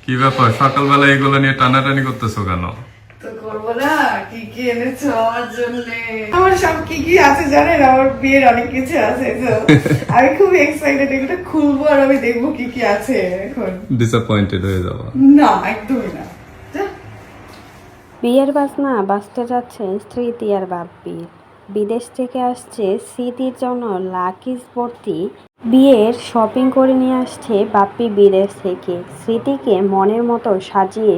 কি ব্যাপার সকালবেলা এগুলো নিয়ে টানাটানি করতেছো কেন? তো করবো না, কি কি এনেছো আমার জন্য? আমার সব কি কি আছে জানেন, আমার বিয়ের অনেক কিছু আছে, তো আমি খুব এক্সাইটেড এগুলো খুলবো আর আমি দেখবো কি কি আছে। এখন ডিসঅ্যাপয়েন্টেড হয়ে যাবা। না, একদমই না। যা। বিয়ের বাজনা বাজতে যাচ্ছে স্মৃতি আর বাপ্পির। বিদেশ থেকে আসছে স্মৃতির জন্য লাকিজ ভর্তি বিয়ের শপিং করে নিয়ে আসছে বাপ্পি বিদেশ থেকে। স্মৃতিকে মনের মতো সাজিয়ে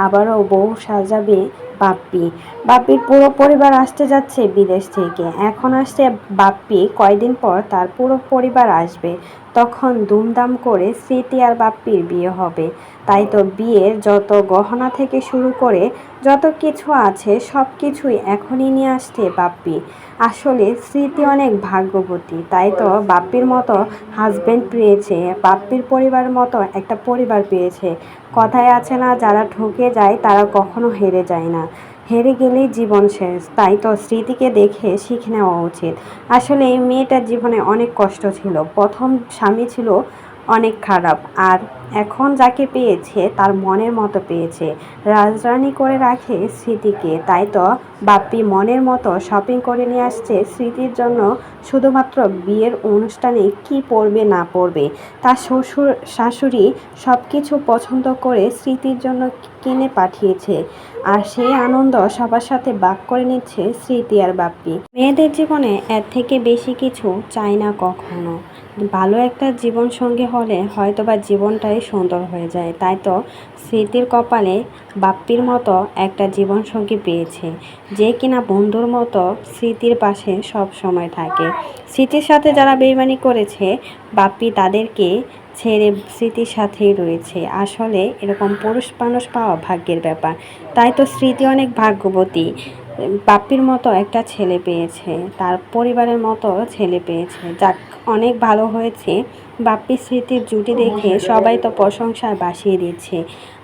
আবারও বউ সাজাবে বাপ্পি। বাপ্পির পুরো পরিবার আসতে যাচ্ছে বিদেশ থেকে। এখন আসছে বাপ্পি, কয়দিন পর তার পুরো পরিবার আসবে। তখন দুমদাম করে স্মৃতি আর বাপ্পির বিয়ে হবে। তাই তো বিয়ের যত গহনা থেকে শুরু করে যত কিছু আছে সব কিছুই এখনই নিয়ে আসছে বাপ্পি। আসলে স্মৃতি অনেক ভাগ্যবতী, তাই তো বাপ্পির মতো হাজবেন্ড পেয়েছে, বাপ্পির পরিবারের মতো একটা পরিবার পেয়েছে। কথায় আছে না, যারা ঠকে যায় তারা কখনো হেরে যায় না, হেরে গেলেই জীবন শেষ। তাই তো স্মৃতিকে দেখে শিখে নেওয়া উচিত। আসলে এই মেয়েটার জীবনে অনেক কষ্ট ছিল, প্রথম স্বামী ছিল অনেক খারাপ, আর এখন যাকে পেয়েছে তার মনের মতো পেয়েছে, রাজরানী করে রাখে স্মৃতিকে। তাই তো বাপ্পি মনের মতো শপিং করে নিয়ে আসছে স্মৃতির জন্য। শুধুমাত্র বিয়ের অনুষ্ঠানে কি পরবে না পরবে তার শ্বশুর শাশুড়ি সব কিছু পছন্দ করে স্মৃতির জন্য কিনে পাঠিয়েছে, আর সেই আনন্দ সবার সাথে ভাগ করে নিচ্ছে স্মৃতি আর বাপ্পি। মেয়েদের জীবনে এর থেকে বেশি কিছু চাই না কখনো। ভালো একটা জীবন সঙ্গী হলে হয়তোবা জীবনটাই সুন্দর হয়ে যায়। তাই তো স্মৃতির কপালে বাপ্পির মতো একটা জীবনসঙ্গী পেয়েছে, যে কিনা বন্ধুর মতো স্মৃতির পাশে সব সময় থাকে। স্মৃতির সাথে যারা বেইমানি করেছে, বাপ্পি তাদেরকে ছেড়ে স্মৃতির সাথেই রয়েছে। আসলে এরকম পুরুষ মানুষ পাওয়া ভাগ্যের ব্যাপার। তাই তো স্মৃতি অনেক ভাগ্যবতী, বাপ্পির মতো একটা ছেলে পেয়েছে, তার পরিবারের মতো ছেলে পেয়েছে। যাক, অনেক ভালো হয়েছে। বাপ্পি স্মৃতির জুটি দেখে সবাই তো প্রশংসায় ভাসিয়ে দিচ্ছে।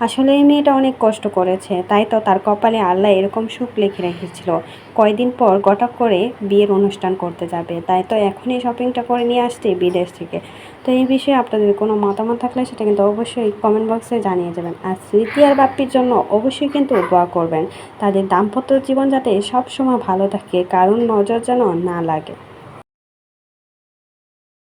আসলে এই মেয়েটা অনেক কষ্ট করেছে, তাই তো তার কপালে আল্লাহ এরকম সুখ লিখে রেখেছিল। কয়দিন পর গটাক করে বিয়ের অনুষ্ঠান করতে যাবে, তাই তো এখনই শপিংটা করে নিয়ে আসছে বিদেশ থেকে। তো এই বিষয়ে আপনাদের কোনো মতামত থাকলে সেটা কিন্তু অবশ্যই কমেন্ট বক্সে জানিয়ে যাবেন। আর স্মৃতি আর বাপ্পির জন্য অবশ্যই কিন্তু দোয়া করবেন, তাদের দাম্পত্য জীবন যাতে সবসময় ভালো থাকে, কারণ নজর যেন না লাগে।